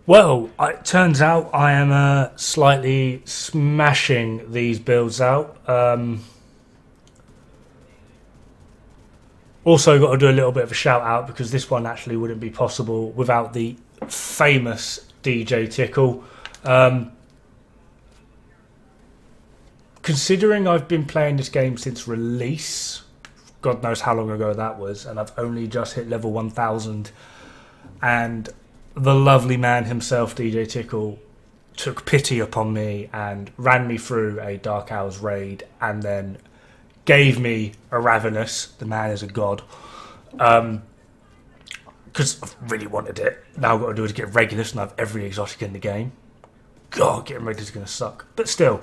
Well, it turns out I am slightly smashing these builds out. Also, got to do a little bit of a shout out because this one actually wouldn't be possible without the famous DJ Tickle. Um, Considering I've been playing this game since release, God knows how long ago that was, and I've only just hit level 1000, and the lovely man himself, DJ Tickle, took pity upon me and ran me through a Dark Hours raid and then gave me a Ravenous. The man is a god. Because I really wanted it. Now I've got to do is get Regulus and I have every exotic in the game. God, getting Regulus is going to suck. But still.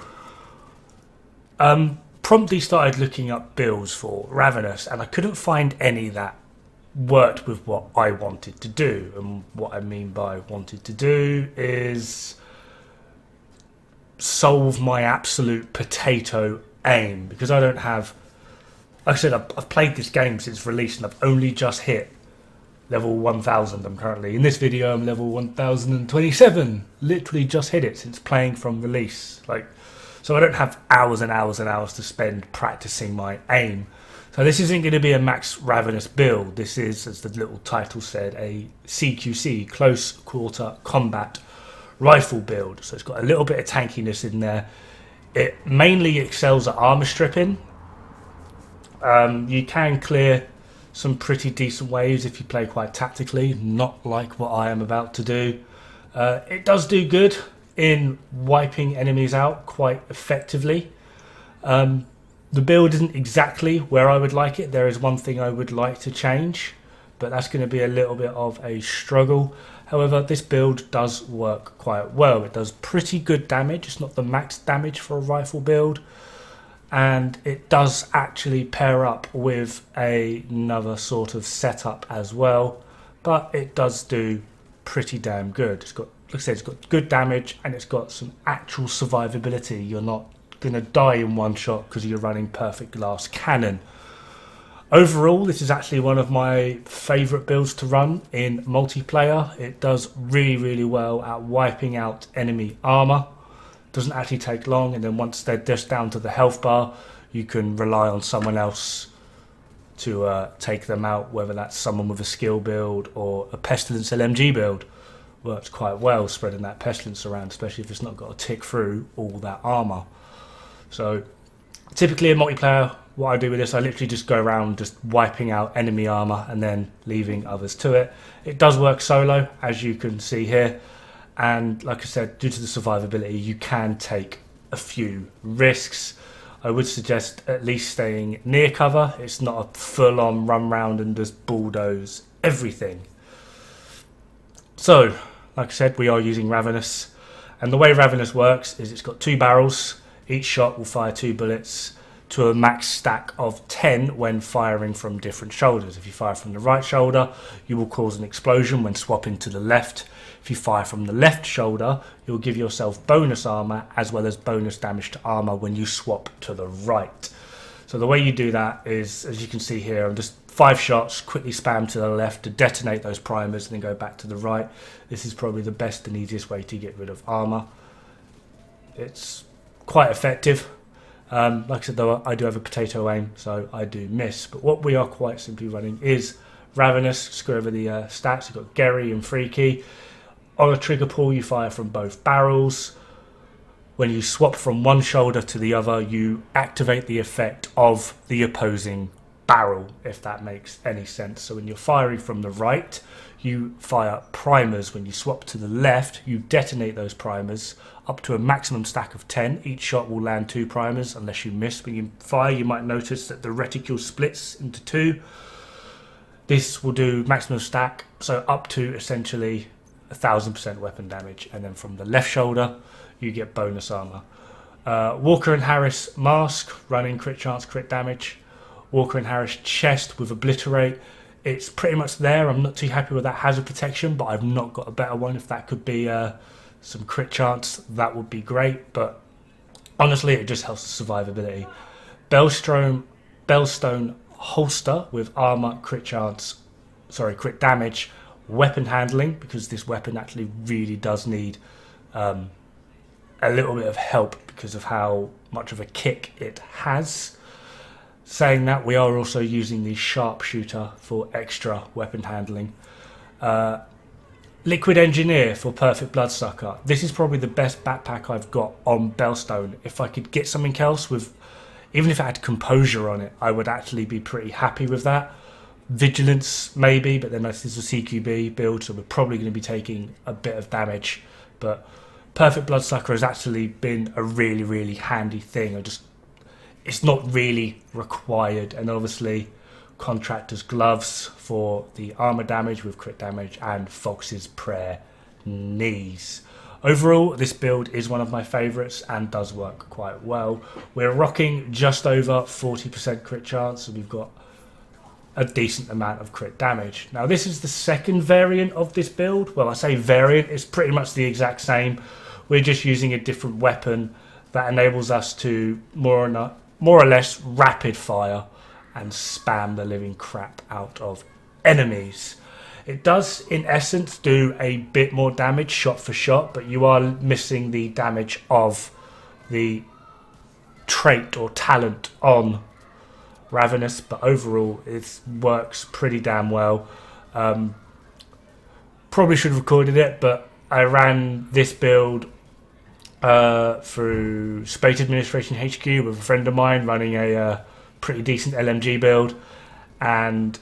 Promptly started looking up builds for Ravenous and I couldn't find any that worked with what I wanted to do. And what I mean by wanted to do is solve my absolute potato aim, because I don't have, like I said, I've played this game since release and I've only just hit level 1000. I'm currently in this video, I'm level 1027, literally just hit it since playing from release. So I don't have hours and hours and hours to spend practicing my aim. So this isn't going to be a max Ravenous build. This is, as the little title said, a CQC, close quarter combat rifle build. So it's got a little bit of tankiness in there. It mainly excels at armor stripping. You can clear some pretty decent waves if you play quite tactically, not like what I am about to do. It does do good in wiping enemies out quite effectively. The build isn't exactly where I would like it. There is one thing I would like to change, but that's going to be a little bit of a struggle. However, this build does work quite well. It does pretty good damage. It's not the max damage for a rifle build, and it does actually pair up with another sort of setup as well, but it does do pretty damn good. It's got, like I said, it's got good damage and it's got some actual survivability. You're not going to die in one shot because you're running perfect glass cannon. Overall, this is actually one of my favourite builds to run in multiplayer. It does really well at wiping out enemy armour. Doesn't actually take long, and then once they're just down to the health bar, you can rely on someone else to take them out, whether that's someone with a skill build or a Pestilence LMG build. Works quite well spreading that Pestilence around, especially if it's not got to tick through all that armour. So typically in multiplayer, what I do with this, I literally just go around just wiping out enemy armour and then leaving others to it. It does work solo, as you can see here, and like I said, due to the survivability, you can take a few risks. I would suggest at least staying near cover. It's not a full-on run round and just bulldoze everything. So, like I said, we are using Ravenous, and the way Ravenous works is it's got 2 barrels. Each shot will fire 2 bullets to a max stack of 10 when firing from different shoulders. If you fire from the right shoulder, you will cause an explosion when swapping to the left. If you fire from the left shoulder, you'll give yourself bonus armor as well as bonus damage to armor when you swap to the right. So the way you do that is, as you can see here, I'm just 5 shots, quickly spam to the left to detonate those primers and then go back to the right. This is probably the best and easiest way to get rid of armor. It's quite effective. Like I said, though, I do have a potato aim, so I do miss. But what we are quite simply running is Ravenous. Just go over the stats. You've got Gary and Freaky. On a trigger pull, you fire from both barrels. When you swap from one shoulder to the other, you activate the effect of the opposing barrel, if that makes any sense. So when you're firing from the right, you fire primers. When you swap to the left, you detonate those primers up to a maximum stack of 10. Each shot will land 2 primers unless you miss. When you fire, you might notice that the reticule splits into 2. This will do maximum stack, so up to essentially 1000% weapon damage. And then from the left shoulder, you get bonus armor. Walker and Harris mask, running crit chance, crit damage. Walker and Harris chest with obliterate. It's pretty much there. I'm not too happy with that hazard protection, but I've not got a better one. If that could be some crit chance, that would be great. But honestly, it just helps the survivability. Bellstone holster with armor, crit damage, weapon handling, because this weapon actually really does need a little bit of help because of how much of a kick it has. Saying that, we are also using the sharpshooter for extra weapon handling. Liquid Engineer for Perfect Bloodsucker. This is probably the best backpack I've got on Bellstone. If I could get something else with, even if it had Composure on it, I would actually be pretty happy with that. Vigilance maybe, but then this is a CQB build, so we're probably going to be taking a bit of damage. But Perfect Bloodsucker has actually been a really, really handy thing. It's not really required, and obviously Contractor's Gloves for the armor damage with crit damage, and Fox's Prayer knees. Overall, this build is one of my favourites and does work quite well. We're rocking just over 40% crit chance, so we've got a decent amount of crit damage. Now, this is the second variant of this build. Well, I say variant, it's pretty much the exact same. We're just using a different weapon that enables us to more or less rapid fire and spam the living crap out of enemies. It does, in essence, do a bit more damage shot for shot, but you are missing the damage of the trait or talent on Ravenous, but overall it works pretty damn well. Probably should have recorded it, but I ran this build through Space Administration HQ with a friend of mine running a pretty decent LMG build, and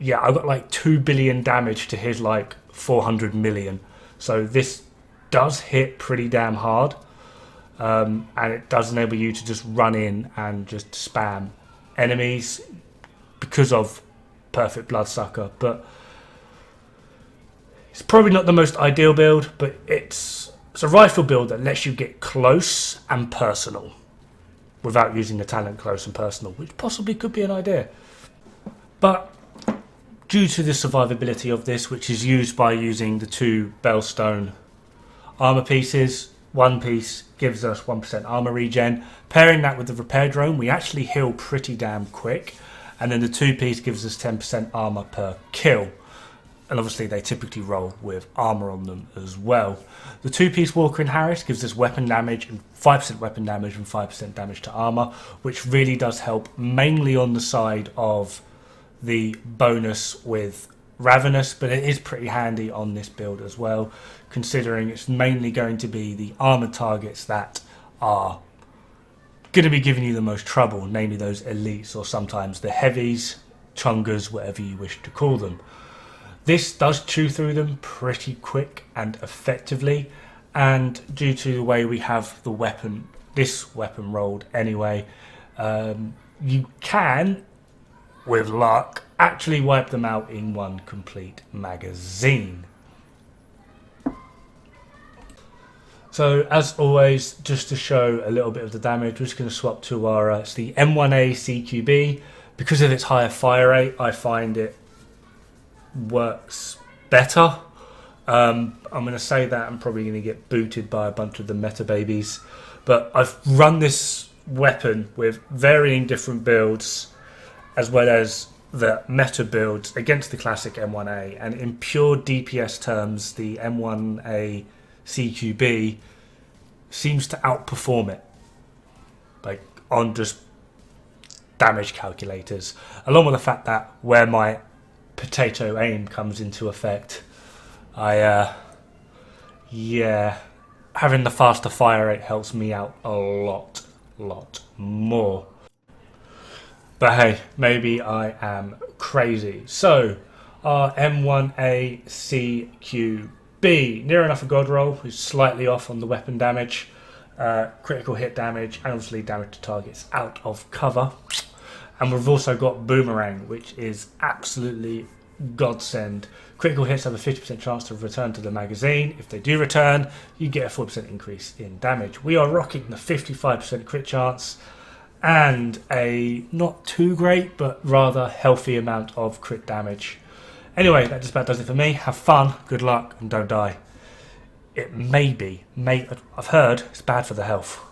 yeah, I got like 2 billion damage to his like 400 million. So this does hit pretty damn hard, and it does enable you to just run in and just spam enemies because of Perfect Bloodsucker. But it's probably not the most ideal build, but it's a rifle build that lets you get close and personal without using the talent close and personal, which possibly could be an idea. But due to the survivability of this, which is used by using the 2 Bellstone armor pieces, one piece gives us 1% armor regen. Pairing that with the repair drone, we actually heal pretty damn quick, and then the 2 piece gives us 10% armor per kill. And obviously they typically roll with armor on them as well. The 2-piece Walker and Harris gives us weapon damage, and 5% weapon damage and 5% damage to armor, which really does help mainly on the side of the bonus with Ravenous, but it is pretty handy on this build as well, considering it's mainly going to be the armored targets that are going to be giving you the most trouble, namely those elites or sometimes the heavies, chungas, whatever you wish to call them. This does chew through them pretty quick and effectively, and due to the way we have the weapon, this weapon rolled anyway, you can, with luck, actually wipe them out in one complete magazine. So as always, just to show a little bit of the damage, we're just going to swap to our it's the M1A CQB. Because of its higher fire rate, I find it works better. I'm going to say that I'm probably going to get booted by a bunch of the meta babies, but I've run this weapon with varying different builds as well as the meta builds against the classic M1A, and in pure DPS terms the M1A CQB seems to outperform it, like on just damage calculators, along with the fact that where my potato aim comes into effect, having the faster fire rate helps me out a lot more. But hey, maybe I am crazy. So our M1A CQB, near enough a god roll, is slightly off on the weapon damage, critical hit damage, and obviously damage to targets out of cover. And we've also got Boomerang, which is absolutely godsend. Critical hits have a 50% chance to return to the magazine. If they do return, you get a 4% increase in damage. We are rocking the 55% crit chance and a not too great but rather healthy amount of crit damage. Anyway, that just about does it for me. Have fun, good luck, and don't die. It I've heard it's bad for the health.